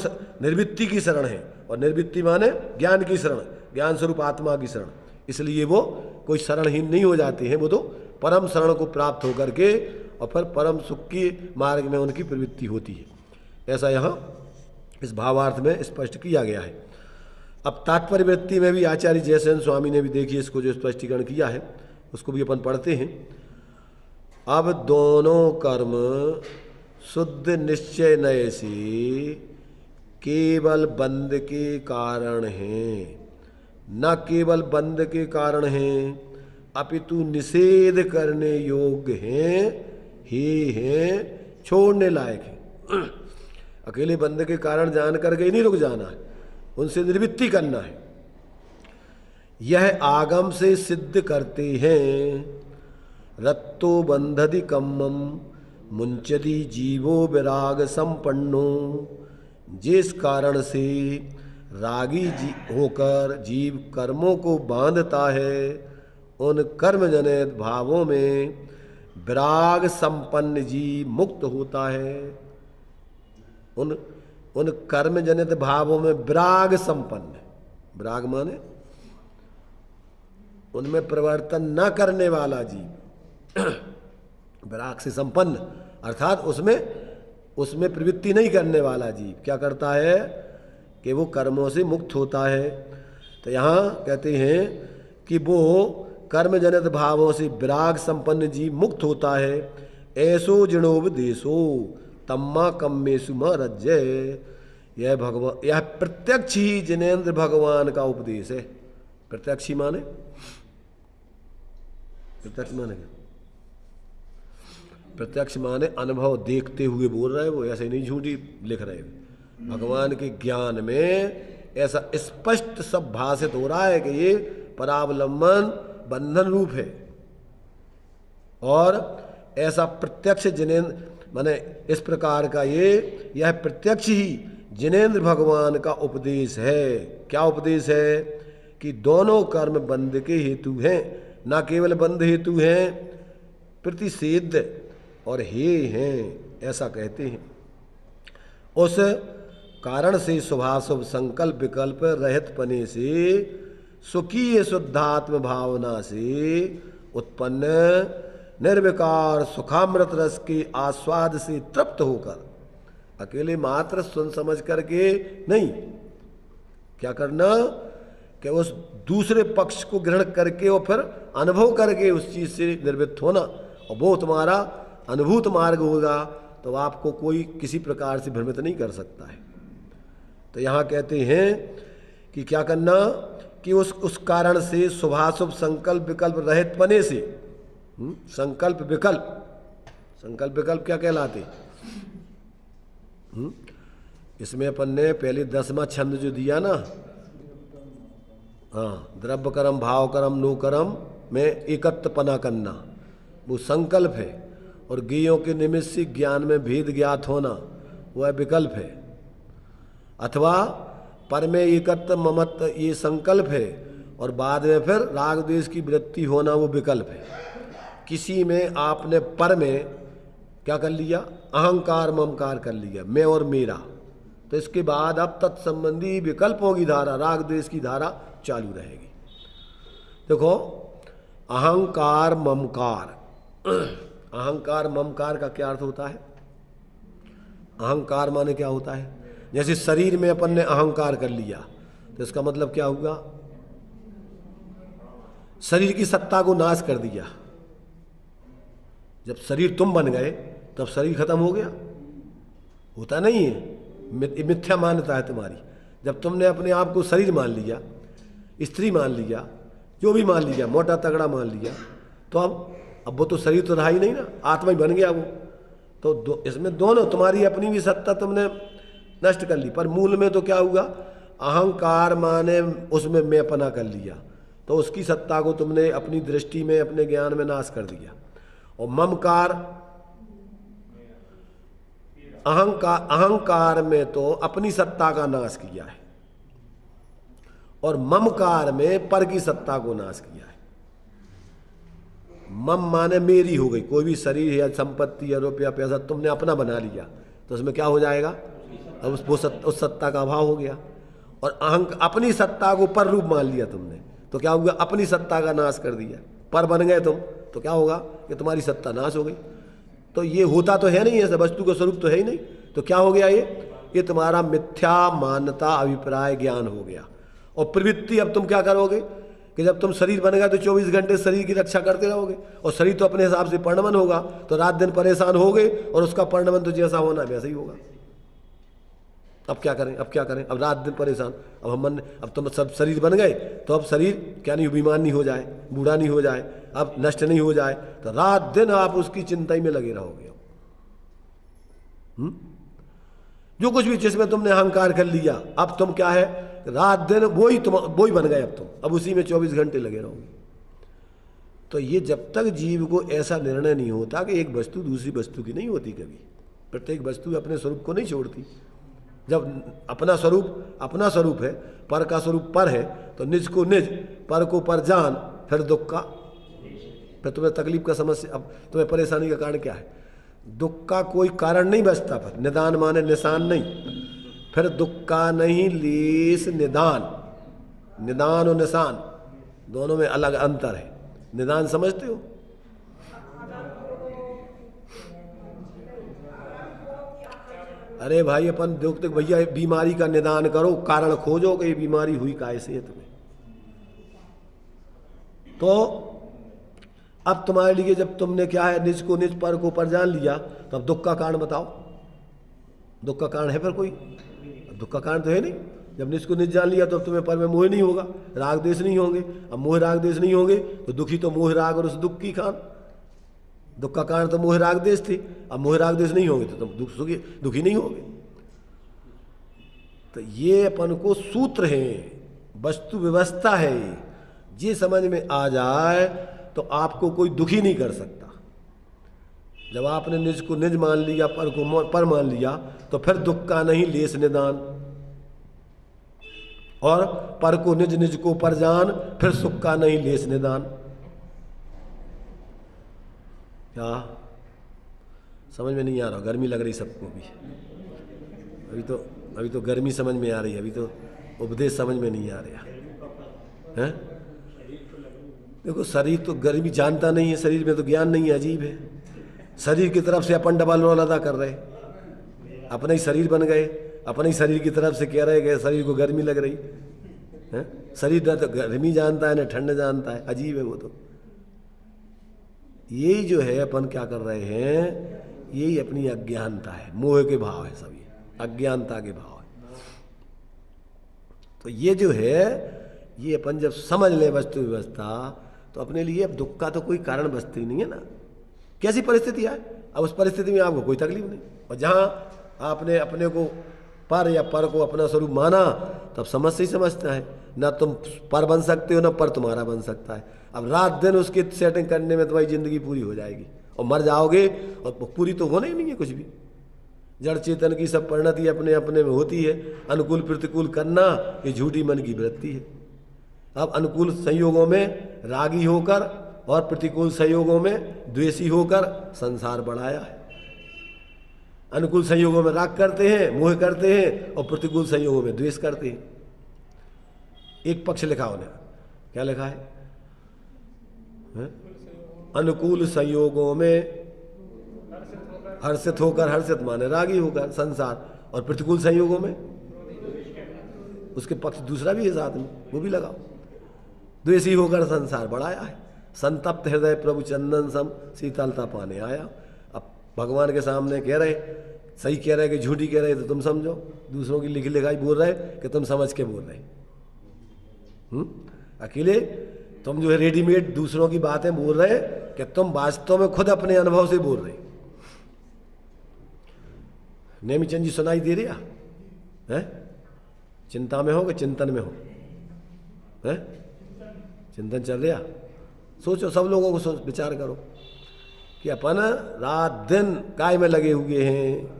निर्वृत्ति की शरण है। और निर्वृत्ति माने ज्ञान की शरण, ज्ञान स्वरूप आत्मा की शरण। इसलिए वो कोई शरणहीन नहीं हो जाते हैं, वो तो परम शरण को प्राप्त होकर के और फिर परम सुख के मार्ग में उनकी प्रवृत्ति होती है। ऐसा यहाँ इस भावार्थ में स्पष्ट किया गया है। अब तात्पर्य वृत्ति में भी आचार्य जयसेन स्वामी ने भी देखिए इसको जो स्पष्टीकरण किया है उसको भी अपन पढ़ते हैं। अब दोनों कर्म शुद्ध निश्चय नय से केवल बंध के कारण हैं, न केवल बंध के कारण हैं अपितु निषेध करने योग्य हैं, ही हैं, छोड़ने लायक हैं। अकेले बंध के कारण जान करके नहीं रुक जाना है, उनसे निवृत्ति करना है। यह आगम से सिद्ध करते हैं। रत्तो बंधति कम्मम मुंचति जीवो विराग संपन्नो। जिस कारण से रागी होकर जीव कर्मों को बांधता है, उन कर्मजनित भावों में विराग संपन्न जीव मुक्त होता है। उन कर्मजनित भावों में विराग संपन्न, विराग माने उनमें परिवर्तन न करने वाला जीव, विराग से संपन्न अर्थात उसमें प्रवृत्ति नहीं करने वाला जीव क्या करता है कि वो कर्मों से मुक्त होता है। तो यहाँ कहते हैं कि वो कर्मजनित भावों से विराग संपन्न जीव मुक्त होता है। ऐसो जिणोपदेशो तम्मा कम्मेसु म रज्जय। यह प्रत्यक्ष ही जिनेन्द्र भगवान का उपदेश है। प्रत्यक्ष ही माने प्रत्यक्ष माने क्या? प्रत्यक्ष माने अनुभव देखते हुए बोल रहे, वो ऐसे नहीं झूठी लिख रहे। भगवान के ज्ञान में ऐसा स्पष्ट सब भाषित हो रहा है कि ये परावलंबन बंधन रूप है, और ऐसा प्रत्यक्ष जिनेन्द्र माने इस प्रकार का यह प्रत्यक्ष ही जिनेन्द्र भगवान का उपदेश है। क्या उपदेश है? कि दोनों कर्म बंध के हेतु हैं, ना केवल बंध हेतु हैं, प्रतिषेध और हे हैं, ऐसा कहते हैं। उस कारण से शुभाशुभ संकल्प विकल्प रहित पने से सुखीय शुद्धात्म भावना से उत्पन्न निर्विकार सुखामृत रस के आस्वाद से तृप्त होकर, अकेले मात्र सुन समझ करके नहीं, क्या करना कि उस दूसरे पक्ष को ग्रहण करके और फिर अनुभव करके उस चीज से निर्वृत्त होना, और वो तुम्हारा अनुभूत मार्ग होगा, तो आपको कोई किसी प्रकार से भ्रमित नहीं कर सकता है। तो यहाँ कहते हैं कि क्या करना कि उस कारण से शुभाशुभ संकल्प विकल्प रहित पने से, संकल्प विकल्प क्या कहलाते? इसमें अपन ने पहले 10वां छंद जो दिया ना, हाँ, द्रव्य कर्म भाव कर्म नो कर्म में एकत्वपना करना, वो संकल्प है। और ज्ञेयों के निमित्त से ज्ञान में भेद ज्ञात होना, वह विकल्प है। अथवा पर में एकत्व ममत्व ये संकल्प है, और बाद में फिर राग द्वेष की वृत्ति होना वो विकल्प है। किसी में आपने पर में क्या कर लिया? अहंकार ममकार कर लिया, मैं और मेरा, तो इसके बाद अब तत्संबंधी विकल्पों की धारा, राग द्वेष की धारा चालू रहेगी। देखो, अहंकार ममकार, अहंकार ममकार का क्या अर्थ होता है? अहंकार माने क्या होता है? जैसे शरीर में अपन ने अहंकार कर लिया, तो इसका मतलब क्या हुआ? शरीर की सत्ता को नाश कर दिया। जब शरीर तुम बन गए तब शरीर खत्म हो गया? होता नहीं है, मिथ्या मान्यता है तुम्हारी। जब तुमने अपने आप को शरीर मान लिया, स्त्री मान लिया, जो भी मान लिया, मोटा तगड़ा मान लिया, तो अब वो तो शरीर तो रहा ही नहीं ना, आत्मा ही बन गया वो। तो इसमें दोनों, तुम्हारी अपनी भी सत्ता तुमने नष्ट कर ली, पर मूल में तो क्या हुआ? अहंकार माने उसमें मैंपना कर लिया, तो उसकी सत्ता को तुमने अपनी दृष्टि में, अपने ज्ञान में नाश कर दिया। और ममकार, अहंकार में तो अपनी सत्ता का नाश किया है, और ममकार में पर की सत्ता को नाश किया है। मम माने मेरी हो गई, कोई भी शरीर या संपत्ति या रुपया पैसा तुमने अपना बना लिया, तो उसमें क्या हो जाएगा? अब उस सत्ता का अभाव हो गया। और अपनी सत्ता को पर रूप मान लिया तुमने, तो क्या हुआ? अपनी सत्ता का नाश कर दिया, पर बन गए तुम, तो क्या होगा? कि तुम्हारी सत्ता नाश हो गई। तो ये होता तो है नहीं, ऐसा वस्तु का स्वरूप तो है ही नहीं, तो क्या हो गया? ये तुम्हारा मिथ्या मान्यता अभिप्राय ज्ञान हो गया। और प्रवृत्ति अब तुम क्या करोगे कि जब तुम शरीर बनेगा तो 24 घंटे शरीर की रक्षा करते रहोगे, और शरीर तो अपने हिसाब से पर्णमन होगा, तो रात दिन परेशान होगे और उसका पर्णमन तो जैसा होना वैसा ही होगा। अब क्या करें, अब क्या करें, अब रात दिन परेशान। अब हम मन, अब तुम सब शरीर बन गए तो अब शरीर क्या नहीं, बीमार नहीं हो जाए, बूढ़ा नहीं हो जाए, अब नष्ट नहीं हो जाए, तो रात दिन आप उसकी चिंता ही में लगे रहोगे। जो कुछ भी जिसमें तुमने अहंकार कर लिया, अब तुम क्या है, रात दिन वही बन गए, अब उसी में 24 घंटे लगे रहोगे। तो ये जब तक जीव को ऐसा निर्णय नहीं होता कि एक वस्तु दूसरी वस्तु की नहीं होती, कभी प्रत्येक वस्तु अपने स्वरूप को नहीं छोड़ती। जब अपना स्वरूप है, पर का स्वरूप पर है, तो निज को निज, पर को पर जान, फिर दुख का, फिर तुम्हें तकलीफ का समस्या, अब तुम्हें परेशानी का कारण क्या है, दुख का कोई कारण नहीं बचता। पर निदान माने निशान नहीं, फिर दुख का नहीं लेस निदान। निदान और निशान दोनों में अलग अंतर है। निदान समझते हो? अरे भाई अपन देखते भैया बीमारी का निदान करो, कारण खोजो कि ये बीमारी हुई कैसे है तुम्हें। तो अब तुम्हारे लिए जब तुमने क्या है, निज को निज, पर को पर जान लिया, तो अब दुख का कारण बताओ। दुख का कारण है फिर कोई? दुख का कारण तो है नहीं। जब निज को निज जान लिया तो अब तुम्हें पर में मोह नहीं होगा, राग देश नहीं होंगे। अब मोह राग देश नहीं होंगे तो दुखी तो मोह राग और उस दुख की खान। दुख का कारण तो मोह राग देश थे, अब मोह राग देश नहीं होंगे तो तुम दुखी नहीं होगे। तो ये अपन को सूत्र है, वस्तु व्यवस्था है, ये समझ में आ जाए तो आपको कोई दुखी नहीं कर सकता। जब आपने निज को निज मान लिया, पर को पर मान लिया, तो फिर दुख का नहीं लेस निदान, और पर को निज, निज को पर जान, फिर सुख का नहीं लेस निदान। क्या समझ में नहीं आ रहा? गर्मी लग रही सबको भी। अभी तो गर्मी समझ में आ रही है, अभी तो उपदेश समझ में नहीं आ रहा है। देखो शरीर तो गर्मी जानता नहीं है, शरीर में तो ज्ञान नहीं है, अजीब है। शरीर की तरफ से अपन डबल रोल अदा कर रहे, अपने ही शरीर बन गए, अपने ही शरीर की तरफ से कह रहे कि शरीर को गर्मी लग रही है। शरीर न तो गर्मी जानता है न ठंड जानता है, अजीब है वो तो। यही जो है अपन क्या कर रहे हैं, यही अपनी अज्ञानता है, मोह के भाव है, सब ये अज्ञानता के भाव है। तो ये जो है, ये अपन जब समझ ले वस्तु व्यवस्था, तो अपने लिए अब दुख का तो कोई कारण बचती नहीं है ना। कैसी परिस्थिति है, अब उस परिस्थिति में आपको कोई तकलीफ नहीं, और जहां आपने अपने को पर या पर को अपना स्वरूप माना, तब समझ से ही समझता है, ना तुम पर बन सकते हो ना पर तुम्हारा बन सकता है। अब रात दिन उसकी सेटिंग करने में तुम्हारी जिंदगी पूरी हो जाएगी, और मर जाओगे, और पूरी तो होना ही नहीं है कुछ भी। जड़ चेतन की सब परिणति अपने अपने में होती है। अनुकूल प्रतिकूल करना ये झूठी मन की वृत्ति है। अब अनुकूल संयोगों में रागी होकर और प्रतिकूल संयोगों में द्वेषी होकर संसार बढ़ाया है। अनुकूल संयोगों में राग करते हैं, मोह करते हैं, और प्रतिकूल संयोगों में द्वेष करते हैं। एक पक्ष लिखा उन्हें, क्या लिखा है? अनुकूल संयोगों में हर्षित होकर, हर्षित माने रागी होकर संसार, और प्रतिकूल संयोगों में उसके पक्ष दूसरा भी है साथ में, वो भी लगाओ, द्वेषी होकर संसार बढ़ाया है। संतप्त हृदय प्रभु चंदन सम शीतलता पाने आया। अब भगवान के सामने कह रहे, सही कह रहे कि झूठी कह रहे, तो तुम समझो, दूसरों की लिखी लिखाई बोल रहे कि तुम समझ के बोल रहे। अकेले तुम जो है रेडीमेड दूसरों की बातें बोल रहे कि तुम वास्तव में खुद अपने अनुभव से बोल रहे। नेमीचंद जी सुनाई दे रहा है? चिंता में हो कि चिंतन में हो? है चिंतन चल रहा? सोचो, सब लोगों को सोच विचार करो कि अपन रात दिन काय में लगे हुए हैं।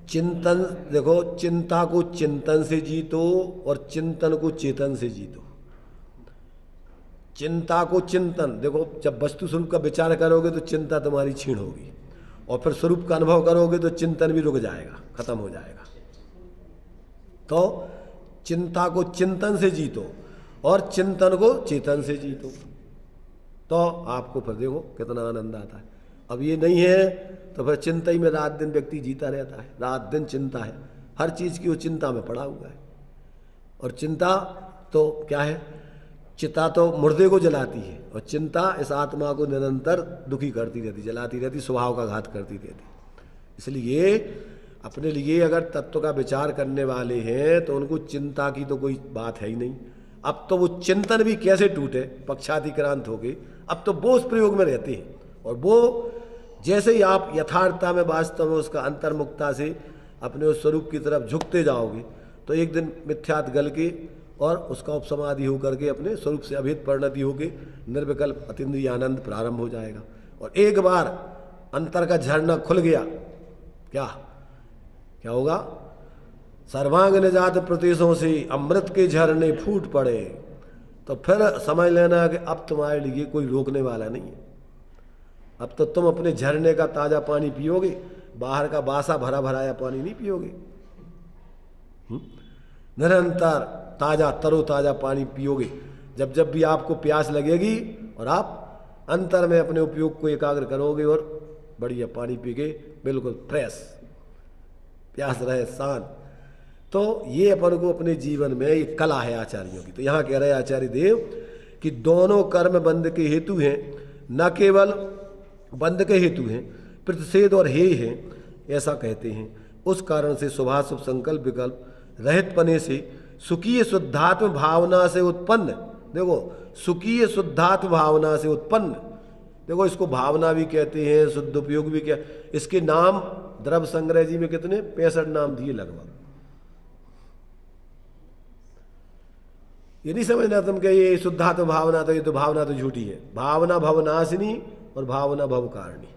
चिंतन देखो, चिंता को चिंतन से जीतो और चिंतन को चेतन से जीतो। चिंता को चिंतन देखो, जब वस्तु स्वरूप का विचार करोगे तो चिंता तुम्हारी क्षीण होगी, और फिर स्वरूप का अनुभव करोगे तो चिंतन भी रुक जाएगा, खत्म हो जाएगा। तो चिंता को चिंतन से जीतो और चिंतन को चेतन से जीतो, तो आपको फिर देखो कितना आनंद आता है। अब ये नहीं है तो फिर चिंता ही में रात दिन व्यक्ति जीता रहता है, रात दिन चिंता है, हर चीज़ की वो चिंता में पड़ा हुआ है। और चिंता तो क्या है, चिता तो मुर्दे को जलाती है और चिंता इस आत्मा को निरंतर दुखी करती रहती, जलाती रहती, स्वभाव का घात करती रहती। इसलिए अपने लिए अगर तत्व का विचार करने वाले हैं तो उनको चिंता की तो कोई बात है ही नहीं। अब तो वो चिंतन भी कैसे टूटे, पक्षातिक्रांत हो गए, अब तो वो उस प्रयोग में रहते हैं। और वो जैसे ही आप यथार्थता में वास्तव में उसका अंतर्मुखता से अपने उस स्वरूप की तरफ झुकते जाओगे तो एक दिन मिथ्यात गल के और उसका उपसमाधि होकर के अपने स्वरूप से अभेद परिणति होकर निर्विकल्प अतीन्द्रिय आनंद प्रारंभ हो जाएगा। और एक बार अंतर का झरना खुल गया, क्या होगा, सर्वांग निजात प्रदेशों से अमृत के झरने फूट पड़े, तो फिर समझ लेना कि अब तुम्हारे लिए कोई रोकने वाला नहीं है। अब तो तुम अपने झरने का ताज़ा पानी पियोगे, बाहर का बासा भरा भराया पानी नहीं पियोगे। निरंतर ताज़ा तरोताज़ा पानी पियोगे। जब जब भी आपको प्यास लगेगी और आप अंतर में अपने उपयोग को एकाग्र करोगे और बढ़िया पानी पी के बिल्कुल फ्रेश, प्यास रहे शांत। तो ये अपन को अपने जीवन में ये कला है आचार्यों की। तो यहाँ कह रहे आचार्य देव कि दोनों कर्म बंध के हेतु हैं, न केवल बंध के हेतु हैं, प्रतिषेध और हेय हैं, ऐसा कहते हैं। उस कारण से शुभाशुभ संकल्प विकल्प रहित पने से सुखीय शुद्धात्म भावना से उत्पन्न, देखो सुखीय शुद्धात्म भावना से उत्पन्न, देखो इसको भावना भी कहते हैं, शुद्ध उपयोग भी क्या, इसके नाम द्रव्य संग्रह जी में कितने 65 नाम दिए लगभग। ये नहीं समझना तुम कि ये शुद्धात्म भावना, तो ये तो भावना तो झूठी है। भावना भवनाशिनी और भावना भवकारिणी,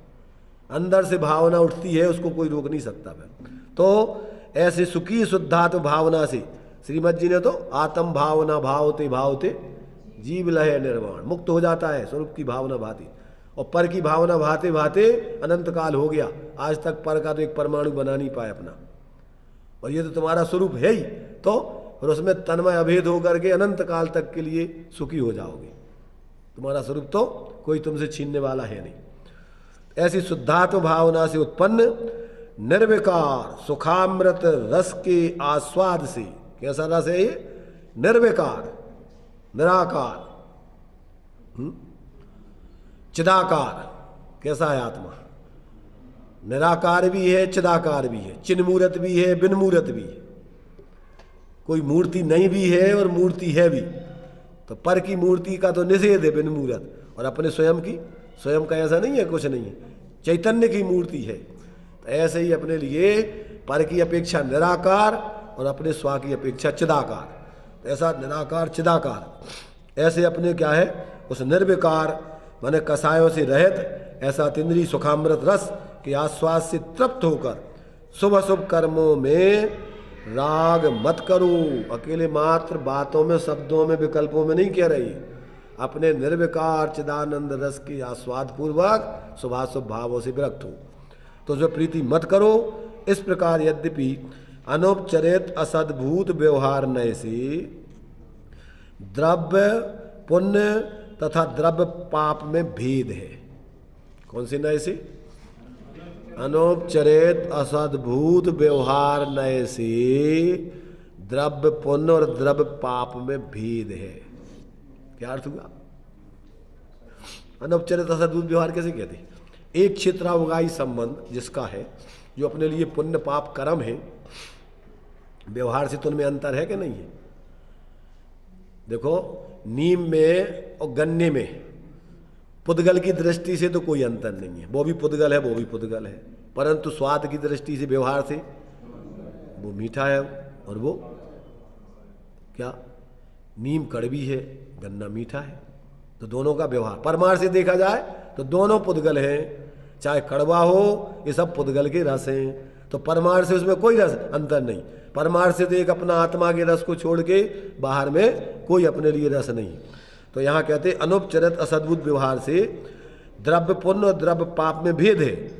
अंदर से भावना उठती है, उसको कोई रोक नहीं सकता। तो ऐसे सुखी शुद्धात्म भावना से श्रीमद जी ने तो आत्म भावना भावते भावते जीव लहे निर्वाण, मुक्त हो जाता है स्वरूप की भावना भाती। और पर की भावना भाते भाते अनंत काल हो गया, आज तक पर का तो एक परमाणु बना नहीं पाए अपना। और ये तो तुम्हारा स्वरूप है ही, तो और उसमें तन्मय अभेद होकर के अनंत काल तक के लिए सुखी हो जाओगे। तुम्हारा स्वरूप तो कोई तुमसे छीनने वाला है नहीं। ऐसी शुद्धात्म भावना से उत्पन्न निर्विकार सुखामृत रस के आस्वाद से, कैसा रस है ये, निर्विकार निराकार चिदाकार। कैसा है आत्मा, निराकार भी है, चिदाकार भी है, चिन्मूर्त भी है, बिनमूर्त भी है, कोई मूर्ति नहीं भी है और मूर्ति है भी। तो पर की मूर्ति का तो निषेध है बिनमूर्त, और अपने स्वयं का ऐसा नहीं है, कुछ नहीं है, चैतन्य की मूर्ति है। तो ऐसे ही अपने लिए पर की अपेक्षा निराकार और अपने स्वा की अपेक्षा चिदाकार। तो ऐसा निराकार चिदाकार, ऐसे अपने क्या है उस निर्विकार माने कसायों से रहित ऐसा अतीन्द्रिय सुखामृत रस के आस्वाद से तृप्त होकर शुभ अशुभ कर्मों में राग मत करो। अकेले मात्र बातों में, शब्दों में, विकल्पों में नहीं कह रही, अपने निर्विकार चिदानंद रस के आस्वाद पूर्वक शुभाशुभ भावों से विरक्त हो। तो जो प्रीति मत करो। इस प्रकार यद्यपि अनौपचरित असद्भूत व्यवहार नय से द्रव्य पुण्य तथा द्रव्य पाप में भेद है। कौन से नय से? अनौपचरित असद्भूत व्यवहार नय से द्रव्य पुण्य और द्रव्य पाप में भेद है। क्या अर्थ हुआ? अनौपचरित असद्भूत व्यवहार कैसे कहते हैं? एक क्षेत्रावगाही संबंध जिसका है, जो अपने लिए पुण्य पाप कर्म है, व्यवहार से तो उनमें अंतर है कि नहीं है? देखो नीम में और गन्ने में पुद्गल की दृष्टि से तो कोई अंतर नहीं है, वो भी पुद्गल है, वो भी पुद्गल है, परंतु स्वाद की दृष्टि से, व्यवहार से वो मीठा है और वो क्या, नीम कड़वी है, गन्ना मीठा है। तो दोनों का व्यवहार परमार्थ से देखा जाए तो दोनों पुद्गल हैं, चाहे कड़वा हो, ये सब पुद्गल के रस हैं। तो परमार्थ से उसमें कोई रस अंतर नहीं। परमार्थ से तो एक अपना आत्मा के रस को छोड़ के बाहर में कोई अपने लिए रस नहीं। तो यहाँ कहते अनौपचरित असद्भुत व्यवहार से द्रव्य पुण्य और द्रव्य पाप में भेद है,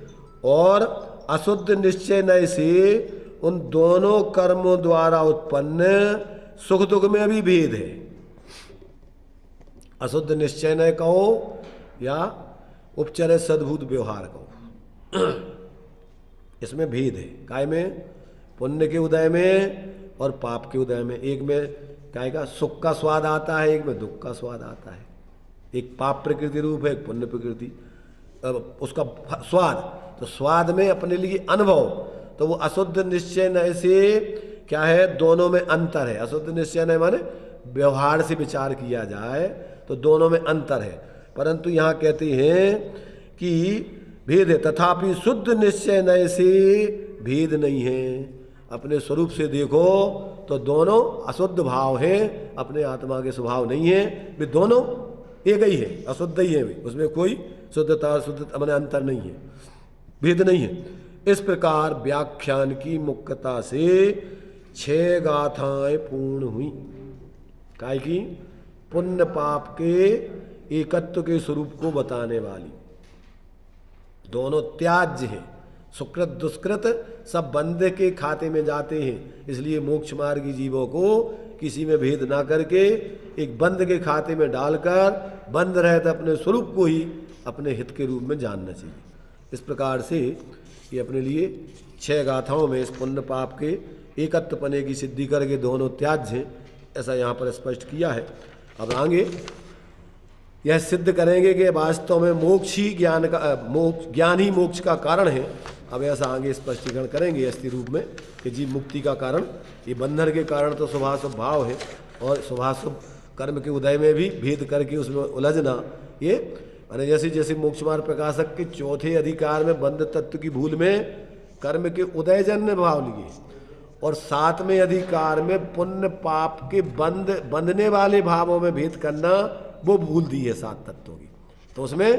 और अशुद्ध निश्चय नय से उन दोनों कर्मों द्वारा उत्पन्न सुख दुख में भी भेद है। अशुद्ध निश्चय नय कहो या उपचरित सद्भूत व्यवहार कहो, इसमें भेद है। काय में? पुण्य के उदय में और पाप के उदय में। एक में क्या है, सुख का स्वाद आता है, एक में दुख का स्वाद आता है। एक पाप प्रकृति रूप है, एक पुण्य प्रकृति उसका स्वाद। तो स्वाद में अपने लिए अनुभव, तो वो अशुद्ध निश्चय नय से क्या है, दोनों में अंतर है। अशुद्ध निश्चय नय माने व्यवहार से विचार किया जाए तो दोनों में अंतर है, परंतु यहाँ कहते हैं कि भेद है। तथापि शुद्ध निश्चय नय से भेद नहीं है। अपने स्वरूप से देखो तो दोनों अशुद्ध भाव हैं, अपने आत्मा के स्वभाव नहीं है, वे दोनों एक ही है, अशुद्ध ही है वे, उसमें कोई शुद्धता अशुद्धता मैंने अंतर नहीं है, भेद नहीं है। इस प्रकार व्याख्यान की मुख्यता से 6 गाथाएं पूर्ण हुई। काय की पुण्य पाप के एकत्व के स्वरूप को बताने वाली। दोनों त्याज्य हैं, सुकृत दुष्कृत सब बंदे के खाते में जाते हैं, इसलिए मोक्ष मार्गी जीवों को किसी में भेद ना करके एक बंद के खाते में डालकर बंद रहते अपने स्वरूप को ही अपने हित के रूप में जानना चाहिए। इस प्रकार से ये अपने लिए 6 गाथाओं में इस पुण्य पाप के एकत्व पने की सिद्धि करके दोनों त्याज्य हैं, ऐसा यहाँ पर स्पष्ट किया है। अब आगे यह सिद्ध करेंगे कि वास्तव में मोक्ष ही ज्ञान का ज्ञान ही मोक्ष का कारण है। अब ऐसा आगे स्पष्टीकरण करेंगे अस्थि रूप में कि जीव मुक्ति का कारण, ये बंधन के कारण तो स्वभाव भाव है, और स्वभाव कर्म के उदय में भी भेद करके उसमें उलझना, ये माने जैसे जैसे मोक्ष मार्ग प्रकाशक के 4थे अधिकार में बंध तत्व की भूल में कर्म के उदय जन्य भाव लिए, और 7वें अधिकार में पुण्य पाप के बंधने वाले भावों में भेद करना, वो भूल दी है 7 तत्वों की। तो उसमें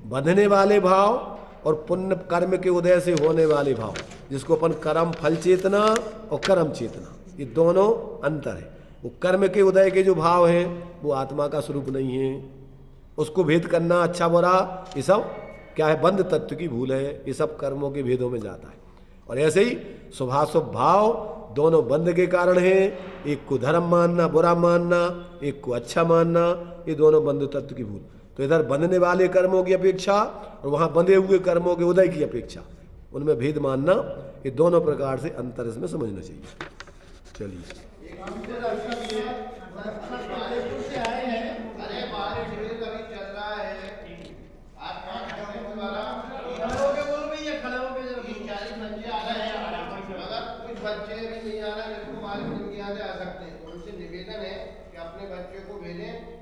बंधने वाले भाव और पुण्य कर्म के उदय से होने वाले भाव, जिसको अपन कर्म फल चेतना और कर्म चेतना, ये दोनों अंतर है। वो कर्म के उदय के जो भाव हैं वो आत्मा का स्वरूप नहीं है, उसको भेद करना अच्छा बुरा ये सब क्या है, बंध तत्व की भूल है, ये सब कर्मों के भेदों में जाता है। और ऐसे ही शुभाशुभ भाव दोनों बंध के कारण हैं, एक को धर्म मानना बुरा मानना, एक को अच्छा मानना, ये दोनों बंध तत्व की भूल। तो इधर बंधने वाले कर्मों की अपेक्षा और वहाँ बंधे हुए कर्मों के उदय की अपेक्षा, उनमें भेद मानना, ये दोनों प्रकार से अंतर इसमें समझना चाहिए। चलिए बच्चे भी नहीं आ रहा, मेरे को मालिक जिनके यहाँ से आ सकते हैं, उनसे निवेदन है कि अपने बच्चे को भेजें